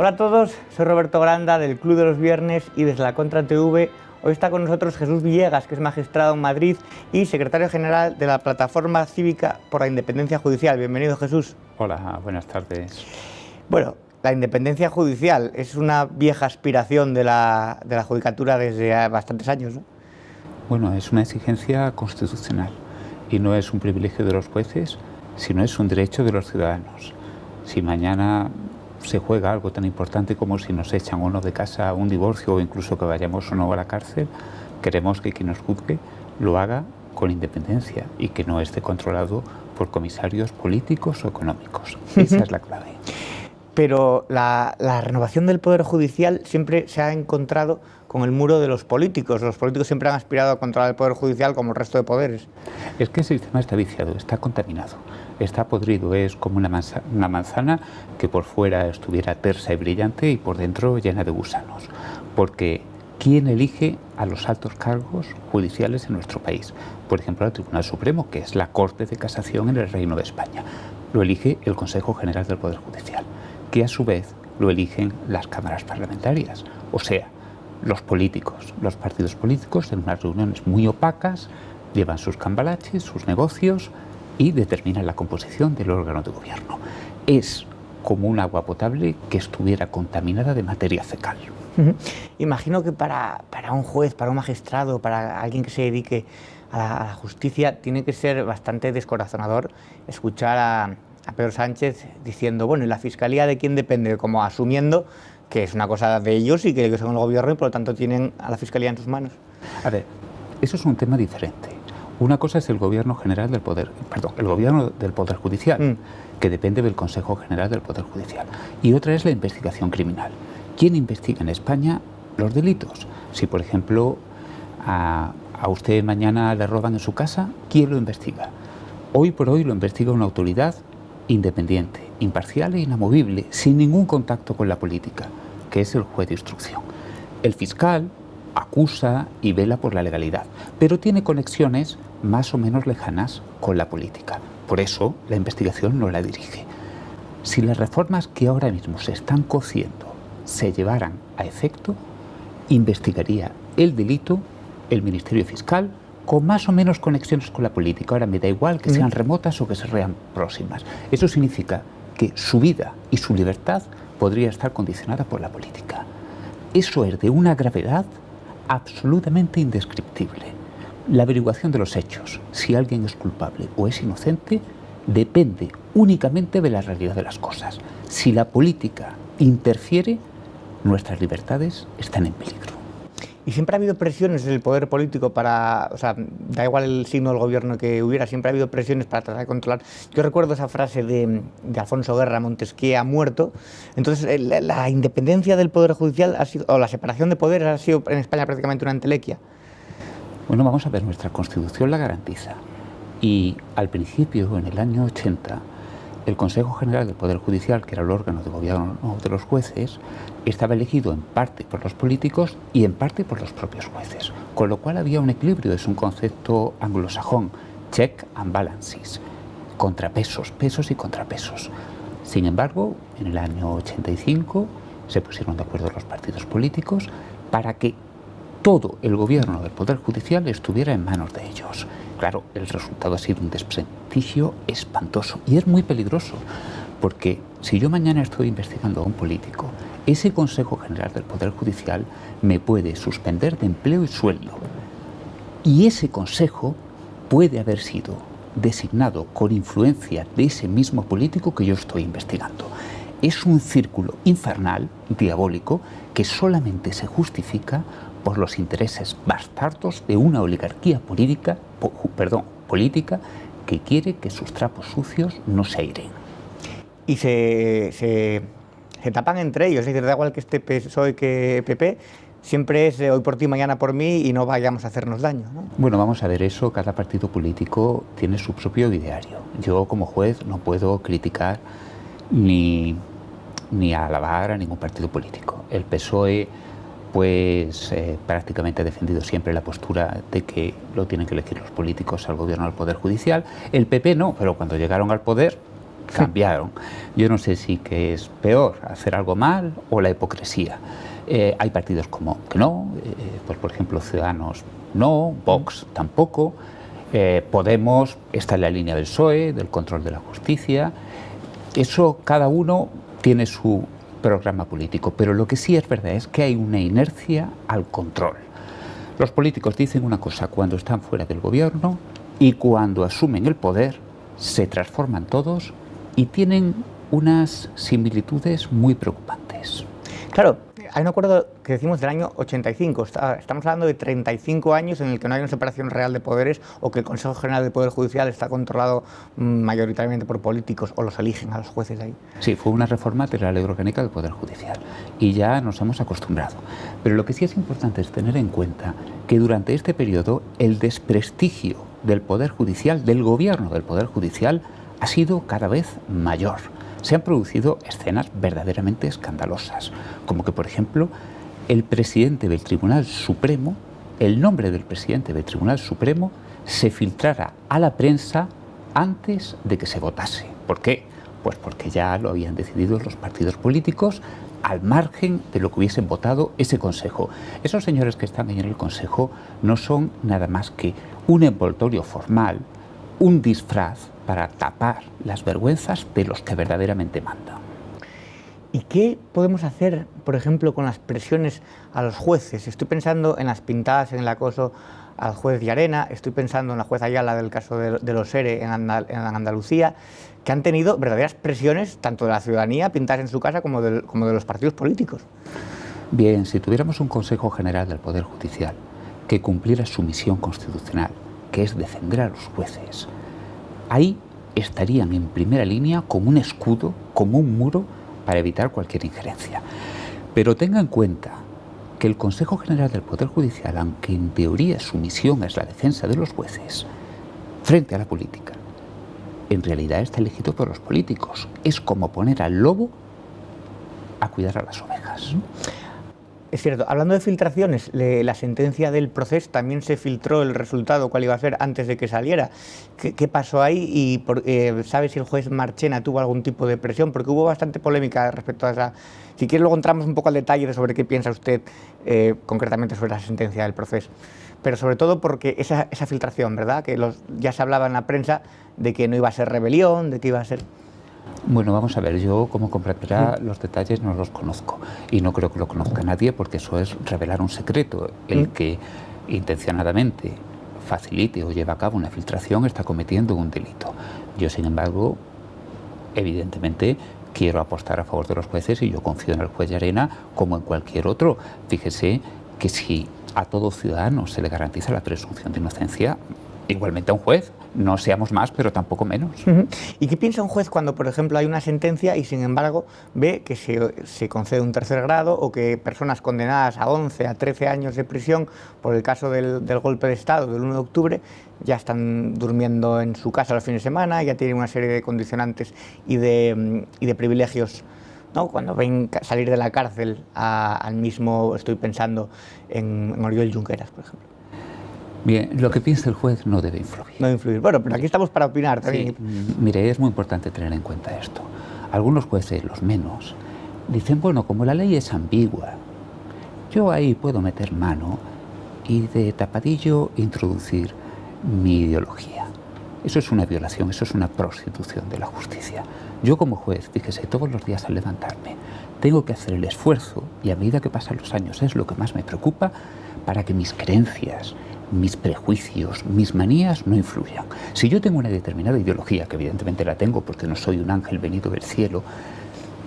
Hola a todos, soy Roberto Granda del Club de los Viernes y desde la Contra TV hoy está con nosotros Jesús Villegas, que es magistrado en Madrid y secretario general de la Plataforma Cívica por la Independencia Judicial. Bienvenido, Jesús. Hola, buenas tardes. Bueno, la independencia judicial es una vieja aspiración de la judicatura desde bastantes años, ¿no? Bueno, es una exigencia constitucional y no es un privilegio de los jueces, sino es un derecho de los ciudadanos. Si mañana se juega algo tan importante como si nos echan o no de casa, un divorcio o incluso que vayamos o no a la cárcel, queremos que quien nos juzgue lo haga con independencia y que no esté controlado por comisarios políticos o económicos. Esa es la clave. Pero la renovación del Poder Judicial siempre se ha encontrado con el muro de los políticos. Los políticos siempre han aspirado a controlar el Poder Judicial como el resto de poderes. Es que el sistema está viciado, está contaminado, está podrido. Es como una manzana que por fuera estuviera tersa y brillante y por dentro llena de gusanos. Porque ¿quién elige a los altos cargos judiciales en nuestro país? Por ejemplo, al Tribunal Supremo, que es la Corte de Casación en el Reino de España. Lo elige el Consejo General del Poder Judicial, que a su vez lo eligen las cámaras parlamentarias, o sea, los políticos, los partidos políticos en unas reuniones muy opacas llevan sus cambalaches, sus negocios y determinan la composición del órgano de gobierno. Es como un agua potable que estuviera contaminada de materia fecal. Imagino que para un juez, para un magistrado, para alguien que se dedique a la justicia, tiene que ser bastante descorazonador escuchar a Pedro Sánchez diciendo, bueno, ¿y la Fiscalía de quién depende? Como asumiendo que es una cosa de ellos y que son el gobierno y por lo tanto tienen a la Fiscalía en sus manos. A ver, eso es un tema diferente. Una cosa es el gobierno general del Poder, el gobierno del Poder Judicial, que depende del Consejo General del Poder Judicial. Y otra es la investigación criminal. ¿Quién investiga en España los delitos? Si, por ejemplo, a usted mañana le roban en su casa, ¿quién lo investiga? Hoy por hoy lo investiga una autoridad independiente, imparcial e inamovible, sin ningún contacto con la política, que es el juez de instrucción. El fiscal acusa y vela por la legalidad, pero tiene conexiones más o menos lejanas con la política. Por eso la investigación no la dirige. Si las reformas que ahora mismo se están cociendo se llevaran a efecto, investigaría el delito el Ministerio Fiscal, con más o menos conexiones con la política. Ahora me da igual que sean remotas o que sean próximas. Eso significa que su vida y su libertad podría estar condicionada por la política. Eso es de una gravedad absolutamente indescriptible. La averiguación de los hechos, si alguien es culpable o es inocente, depende únicamente de la realidad de las cosas. Si la política interfiere, nuestras libertades están en peligro. Y siempre ha habido presiones del poder político para, o sea, da igual el signo del gobierno que hubiera, siempre ha habido presiones para tratar de controlar. Yo recuerdo esa frase de Alfonso Guerra, Montesquieu ha muerto. Entonces, la independencia del Poder Judicial ha sido, o la separación de poderes ha sido en España prácticamente una entelequia. Bueno, vamos a ver, nuestra Constitución la garantiza. Y al principio, en el año 80, el Consejo General del Poder Judicial, que era el órgano de gobierno de los jueces, estaba elegido en parte por los políticos y en parte por los propios jueces, con lo cual había un equilibrio. Es un concepto anglosajón, check and balances, contrapesos, pesos y contrapesos. Sin embargo, en el año 85 se pusieron de acuerdo los partidos políticos para que todo el gobierno del Poder Judicial estuviera en manos de ellos. Claro, el resultado ha sido un desprestigio espantoso y es muy peligroso, porque si yo mañana estoy investigando a un político, ese Consejo General del Poder Judicial me puede suspender de empleo y sueldo. Y ese consejo puede haber sido designado con influencia de ese mismo político que yo estoy investigando. Es un círculo infernal, diabólico, que solamente se justifica por los intereses bastardos de una oligarquía política que quiere que sus trapos sucios no se airen. Y se tapan entre ellos, es decir, da igual que esté PSOE que PP, siempre es hoy por ti, mañana por mí y no vayamos a hacernos daño, ¿no? Bueno, vamos a ver eso, cada partido político tiene su propio ideario. Yo como juez no puedo criticar ni alabar a ningún partido político. El PSOE pues prácticamente ha defendido siempre la postura de que lo tienen que elegir los políticos al gobierno del Poder Judicial. El PP no, pero cuando llegaron al poder cambiaron. Yo no sé si que es peor hacer algo mal o la hipocresía. Hay partidos como que no, pues por ejemplo Ciudadanos no, Vox tampoco, Podemos está en la línea del PSOE, del control de la justicia. Eso cada uno tiene su programa político, pero lo que sí es verdad es que hay una inercia al control. Los políticos dicen una cosa cuando están fuera del gobierno y cuando asumen el poder se transforman todos y tienen unas similitudes muy preocupantes. Claro, hay un acuerdo que decimos del año 85, estamos hablando de 35 años en el que no hay una separación real de poderes o que el Consejo General del Poder Judicial está controlado mayoritariamente por políticos o los eligen a los jueces de ahí. Sí, fue una reforma de la Ley Orgánica del Poder Judicial y ya nos hemos acostumbrado. Pero lo que sí es importante es tener en cuenta que durante este periodo el desprestigio del Poder Judicial, del gobierno del Poder Judicial, ha sido cada vez mayor. Se han producido escenas verdaderamente escandalosas, como que, por ejemplo, el presidente del Tribunal Supremo, el nombre del presidente del Tribunal Supremo, se filtrara a la prensa antes de que se votase. ¿Por qué? Pues porque ya lo habían decidido los partidos políticos al margen de lo que hubiesen votado ese Consejo. Esos señores que están ahí en el Consejo no son nada más que un envoltorio formal, un disfraz para tapar las vergüenzas de los que verdaderamente mandan. ¿Y qué podemos hacer, por ejemplo, con las presiones a los jueces? Estoy pensando en las pintadas en el acoso al juez Llarena, estoy pensando en la jueza Ayala del caso de los ERE en Andalucía, que han tenido verdaderas presiones tanto de la ciudadanía pintadas en su casa como de los partidos políticos. Bien, si tuviéramos un Consejo General del Poder Judicial que cumpliera su misión constitucional, que es defender a los jueces, ahí estarían en primera línea como un escudo, como un muro para evitar cualquier injerencia. Pero tenga en cuenta que el Consejo General del Poder Judicial, aunque en teoría su misión es la defensa de los jueces, frente a la política, en realidad está elegido por los políticos. Es como poner al lobo a cuidar a las ovejas. Es cierto, hablando de filtraciones, la sentencia del proceso también se filtró el resultado, cuál iba a ser, antes de que saliera. ¿Qué pasó ahí? Y ¿sabe si el juez Marchena tuvo algún tipo de presión? Porque hubo bastante polémica respecto a esa... Si quiere luego entramos un poco al detalle sobre qué piensa usted concretamente sobre la sentencia del proceso. Pero sobre todo porque esa filtración, ¿verdad? Que ya se hablaba en la prensa de que no iba a ser rebelión, de que iba a ser... Bueno, vamos a ver, yo como comprenderá los detalles no los conozco y no creo que lo conozca nadie porque eso es revelar un secreto. El que intencionadamente facilite o lleve a cabo una filtración está cometiendo un delito. Yo, sin embargo, evidentemente quiero apostar a favor de los jueces y yo confío en el juez Llarena como en cualquier otro. Fíjese que si a todo ciudadano se le garantiza la presunción de inocencia, igualmente a un juez, no seamos más, pero tampoco menos. ¿Y qué piensa un juez cuando, por ejemplo, hay una sentencia y, sin embargo, ve que se concede un tercer grado o que personas condenadas a 11, a 13 años de prisión por el caso del golpe de Estado del 1 de octubre ya están durmiendo en su casa los fines de semana, ya tienen una serie de condicionantes y de privilegios, ¿no? Cuando ven salir de la cárcel al mismo, estoy pensando en Oriol Junqueras, por ejemplo? Bien, lo que piensa el juez no debe influir. No influir. Bueno, pero aquí estamos para opinar también. Sí, mire, es muy importante tener en cuenta esto. Algunos jueces, los menos, dicen, bueno, como la ley es ambigua, yo ahí puedo meter mano y de tapadillo introducir mi ideología. Eso es una violación, eso es una prostitución de la justicia. Yo como juez, fíjese, todos los días al levantarme, tengo que hacer el esfuerzo, y a medida que pasan los años es lo que más me preocupa, para que mis creencias, mis prejuicios, mis manías no influyan. Si yo tengo una determinada ideología, que evidentemente la tengo porque no soy un ángel venido del cielo,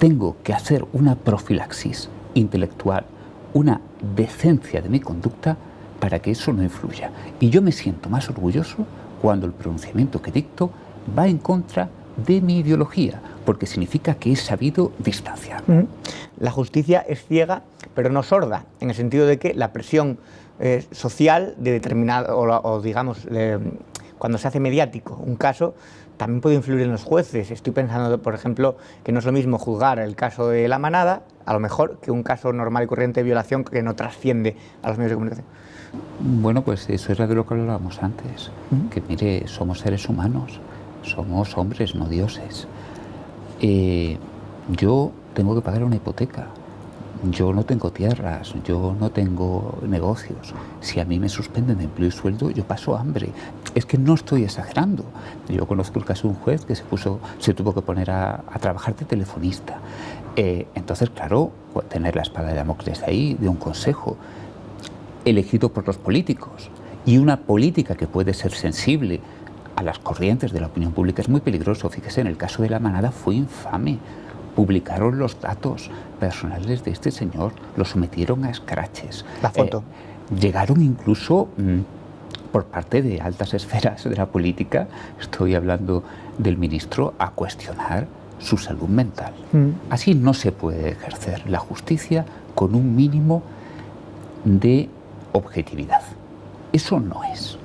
tengo que hacer una profilaxis intelectual, una decencia de mi conducta para que eso no influya. Y yo me siento más orgulloso cuando el pronunciamiento que dicto va en contra de mi ideología, porque significa que he sabido distanciar. La justicia es ciega, pero no sorda, en el sentido de que la presión social de determinado, o digamos, cuando se hace mediático un caso, también puede influir en los jueces. Estoy pensando, por ejemplo, que no es lo mismo juzgar el caso de La Manada, a lo mejor, que un caso normal y corriente de violación que no trasciende a los medios de comunicación. Bueno, pues eso es de lo que hablábamos antes, que mire, somos seres humanos, somos hombres, no dioses. yo tengo que pagar una hipoteca, yo no tengo tierras, yo no tengo negocios. Si a mí me suspenden de empleo y sueldo, yo paso hambre. Es que no estoy exagerando. Yo conozco el caso de un juez que se tuvo que poner a trabajar de telefonista. Entonces, claro, tener la espada de Damocles ahí, de un consejo elegido por los políticos y una política que puede ser sensible a las corrientes de la opinión pública es muy peligroso. Fíjese, en el caso de La Manada fue infame. Publicaron los datos personales de este señor, lo sometieron a escraches. La foto. Llegaron incluso por parte de altas esferas de la política, estoy hablando del ministro, a cuestionar su salud mental. Así no se puede ejercer la justicia con un mínimo de objetividad. Eso no es.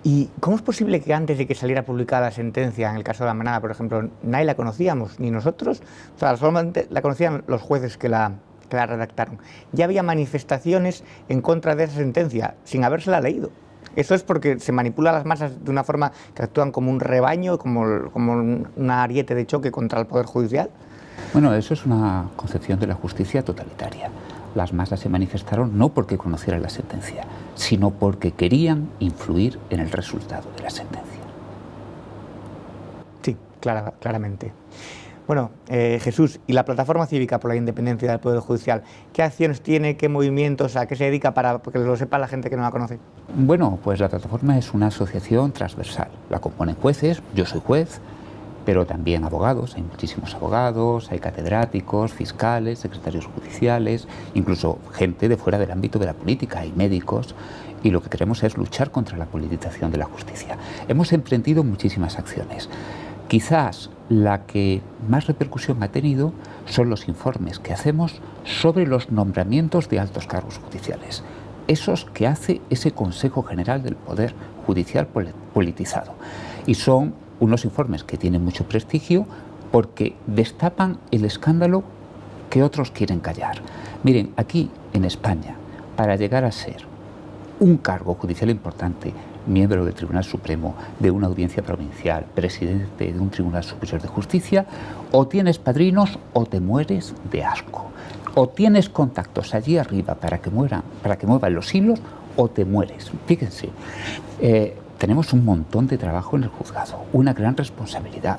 ¿Y cómo es posible que antes de que saliera publicada la sentencia, en el caso de La Manada, por ejemplo, nadie la conocíamos, ni nosotros? O sea, solamente la conocían los jueces que la redactaron. Ya había manifestaciones en contra de esa sentencia, sin habérsela leído. Eso es porque se manipula a las masas de una forma que actúan como un rebaño, como un ariete de choque contra el Poder Judicial. Bueno, eso es una concepción de la justicia totalitaria. Las masas se manifestaron no porque conocieran la sentencia, sino porque querían influir en el resultado de la sentencia. Sí, claramente. Bueno, Jesús, ¿y la Plataforma Cívica por la Independencia del Poder Judicial? ¿Qué acciones tiene, qué movimientos, a qué se dedica para que lo sepa la gente que no la conoce? Bueno, pues la Plataforma es una asociación transversal. La componen jueces, yo soy juez, pero también abogados, hay muchísimos abogados, hay catedráticos, fiscales, secretarios judiciales, incluso gente de fuera del ámbito de la política, hay médicos, y lo que queremos es luchar contra la politización de la justicia. Hemos emprendido muchísimas acciones. Quizás la que más repercusión ha tenido son los informes que hacemos sobre los nombramientos de altos cargos judiciales, esos que hace ese Consejo General del Poder Judicial politizado. Y son unos informes que tienen mucho prestigio porque destapan el escándalo que otros quieren callar. Miren, aquí en España, para llegar a ser un cargo judicial importante, miembro del Tribunal Supremo, de una audiencia provincial, presidente de un Tribunal Superior de Justicia, o tienes padrinos o te mueres de asco. O tienes contactos allí arriba para que muevan los hilos, o te mueres. Fíjense, tenemos un montón de trabajo en el juzgado, una gran responsabilidad.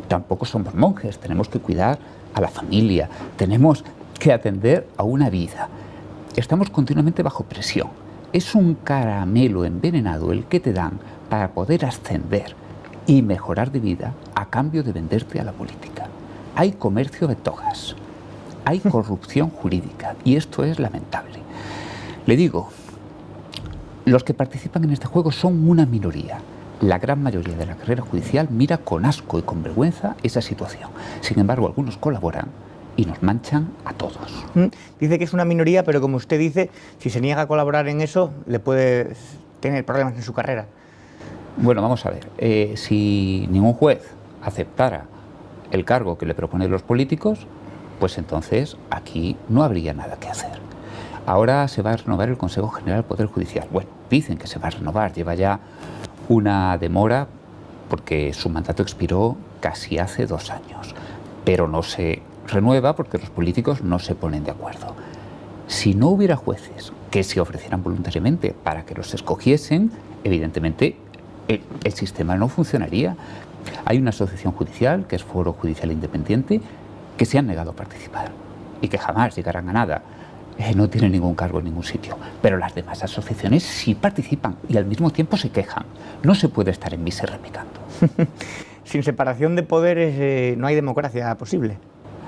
Tampoco somos monjes, tenemos que cuidar a la familia, tenemos que atender a una vida. Estamos continuamente bajo presión. Es un caramelo envenenado el que te dan para poder ascender y mejorar de vida a cambio de venderte a la política. Hay comercio de togas, hay corrupción jurídica y esto es lamentable. Le digo, los que participan en este juego son una minoría. La gran mayoría de la carrera judicial mira con asco y con vergüenza esa situación. Sin embargo, algunos colaboran y nos manchan a todos. Dice que es una minoría, pero como usted dice, si se niega a colaborar en eso, le puede tener problemas en su carrera. Bueno, vamos a ver. Si ningún juez aceptara el cargo que le proponen los políticos, pues entonces aquí no habría nada que hacer. Ahora se va a renovar el Consejo General del Poder Judicial. Bueno, dicen que se va a renovar, lleva ya una demora porque su mandato expiró casi hace 2 años, pero no se renueva porque los políticos no se ponen de acuerdo. Si no hubiera jueces que se ofrecieran voluntariamente para que los escogiesen, evidentemente el sistema no funcionaría. Hay una asociación judicial, que es Foro Judicial Independiente, que se han negado a participar y que jamás llegarán a nada. No tienen ningún cargo en ningún sitio, pero las demás asociaciones sí participan y al mismo tiempo se quejan. No se puede estar en misa replicando. Sin separación de poderes no hay democracia posible.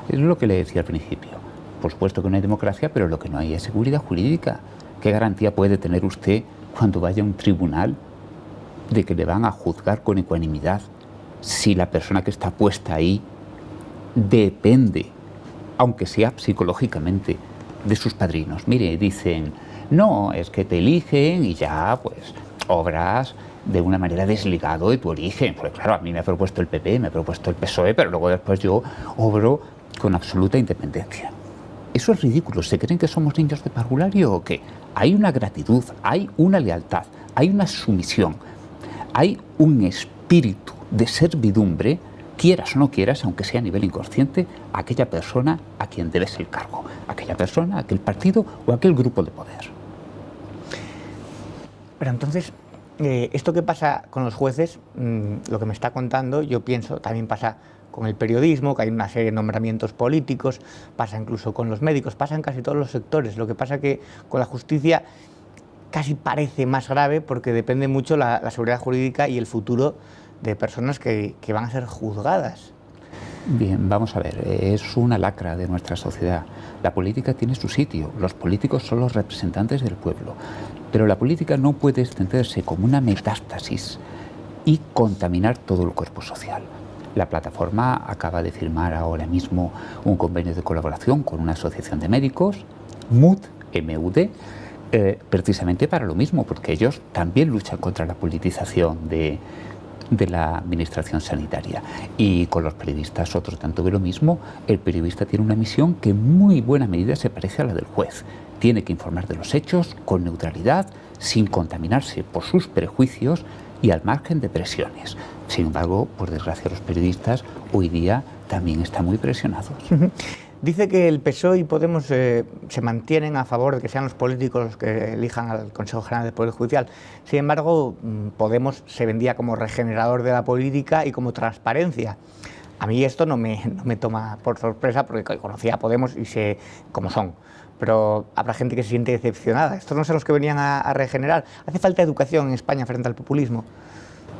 Es lo que le decía al principio. Por supuesto que no hay democracia, pero lo que no hay es seguridad jurídica. ¿Qué garantía puede tener usted cuando vaya a un tribunal de que le van a juzgar con ecuanimidad si la persona que está puesta ahí depende, aunque sea psicológicamente, de sus padrinos? Mire, dicen, no, es que te eligen y ya, pues, obras de una manera desligado de tu origen. Porque claro, a mí me ha propuesto el PP, me ha propuesto el PSOE, pero luego después yo obro con absoluta independencia. Eso es ridículo. ¿Se creen que somos niños de parvulario o qué? Hay una gratitud, hay una lealtad, hay una sumisión, hay un espíritu de servidumbre quieras o no quieras, aunque sea a nivel inconsciente, a aquella persona a quien debes el cargo, aquella persona, aquel partido o aquel grupo de poder. Pero entonces, esto que pasa con los jueces, lo que me está contando, yo pienso, también pasa con el periodismo, que hay una serie de nombramientos políticos, pasa incluso con los médicos, pasa en casi todos los sectores. Lo que pasa que con la justicia casi parece más grave porque depende mucho la seguridad jurídica y el futuro de personas que van a ser juzgadas. Bien, vamos a ver, es una lacra de nuestra sociedad. La política tiene su sitio, los políticos son los representantes del pueblo, pero la política no puede extenderse como una metástasis y contaminar todo el cuerpo social. La plataforma acaba de firmar ahora mismo un convenio de colaboración con una asociación de médicos, MUD, precisamente para lo mismo, porque ellos también luchan contra la politización de la administración sanitaria. Y con los periodistas otro tanto de lo mismo. El periodista tiene una misión que en muy buena medida se parece a la del juez. Tiene que informar de los hechos con neutralidad, sin contaminarse por sus prejuicios y al margen de presiones. Sin embargo, por desgracia, los periodistas hoy día también están muy presionados. Dice que el PSOE y Podemos se mantienen a favor de que sean los políticos los que elijan al Consejo General del Poder Judicial. Sin embargo, Podemos se vendía como regenerador de la política y como transparencia. A mí esto no me toma por sorpresa porque conocía a Podemos y sé cómo son. Pero habrá gente que se siente decepcionada. Estos no son los que venían a regenerar. Hace falta educación en España frente al populismo.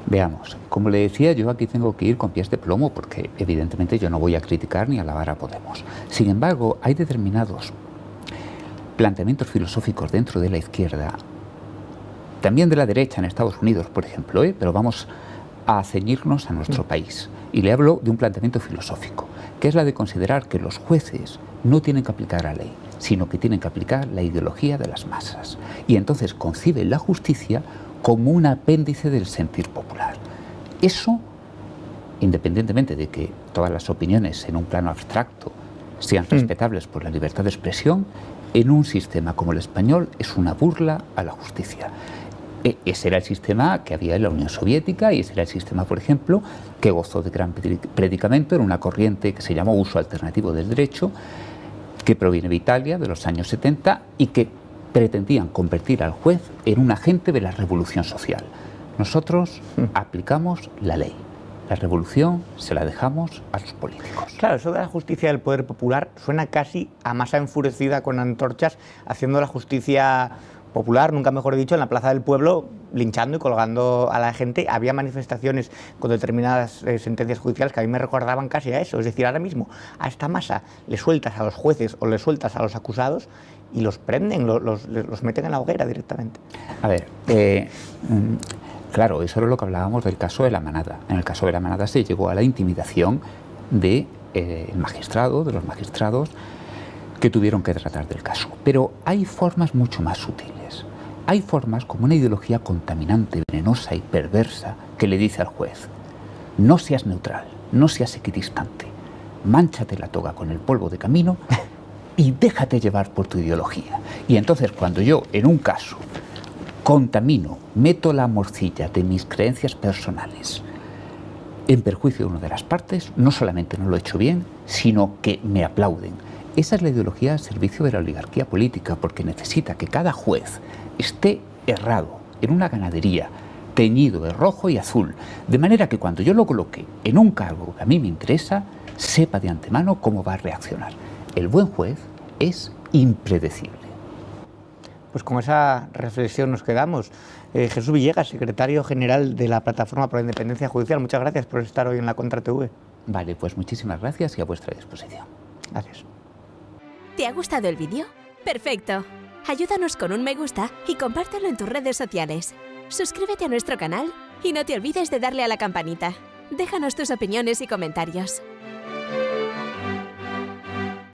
Veamos, como le decía, yo aquí tengo que ir con pies de plomo porque evidentemente yo no voy a criticar ni alabar a Podemos. Sin embargo, hay determinados planteamientos filosóficos dentro de la izquierda, también de la derecha en Estados Unidos, por ejemplo, pero vamos a ceñirnos a nuestro país. Y le hablo de un planteamiento filosófico, que es la de considerar que los jueces no tienen que aplicar la ley, sino que tienen que aplicar la ideología de las masas. Y entonces conciben la justicia como un apéndice del sentir popular. Eso, independientemente de que todas las opiniones en un plano abstracto sean respetables por la libertad de expresión, en un sistema como el español es una burla a la justicia. Ese era el sistema que había en la Unión Soviética y ese era el sistema, por ejemplo, que gozó de gran predicamento en una corriente que se llamó uso alternativo del derecho, que proviene de Italia de los años 70 y que pretendían convertir al juez en un agente de la revolución social. Nosotros aplicamos la ley. La revolución se la dejamos a los políticos. Claro, eso de la justicia del poder popular suena casi a masa enfurecida con antorchas haciendo la justicia popular, nunca mejor dicho, en la Plaza del Pueblo, linchando y colgando a la gente. Había manifestaciones con determinadas sentencias judiciales que a mí me recordaban casi a eso. Es decir, ahora mismo a esta masa le sueltas a los jueces o le sueltas a los acusados y los prenden, los meten en la hoguera directamente. A ver, claro, eso era lo que hablábamos del caso de La Manada. En el caso de La Manada se llegó a la intimidación del magistrado, de los magistrados que tuvieron que tratar del caso. Pero hay formas mucho más sutiles. Hay formas como una ideología contaminante, venenosa y perversa que le dice al juez: no seas neutral, no seas equidistante, mánchate la toga con el polvo de camino y déjate llevar por tu ideología. Y entonces cuando yo, en un caso, contamino, meto la morcilla de mis creencias personales en perjuicio de una de las partes, no solamente no lo he hecho bien, sino que me aplauden. Esa es la ideología al servicio de la oligarquía política, porque necesita que cada juez esté errado en una ganadería, teñido de rojo y azul, de manera que cuando yo lo coloque en un cargo que a mí me interesa, sepa de antemano cómo va a reaccionar. El buen juez es impredecible. Pues con esa reflexión nos quedamos. Jesús Villegas, secretario general de la Plataforma por la Independencia Judicial, muchas gracias por estar hoy en la Contra TV. Vale, pues muchísimas gracias y a vuestra disposición. Gracias. ¿Te ha gustado el vídeo? ¡Perfecto! Ayúdanos con un me gusta y compártelo en tus redes sociales. Suscríbete a nuestro canal y no te olvides de darle a la campanita. Déjanos tus opiniones y comentarios.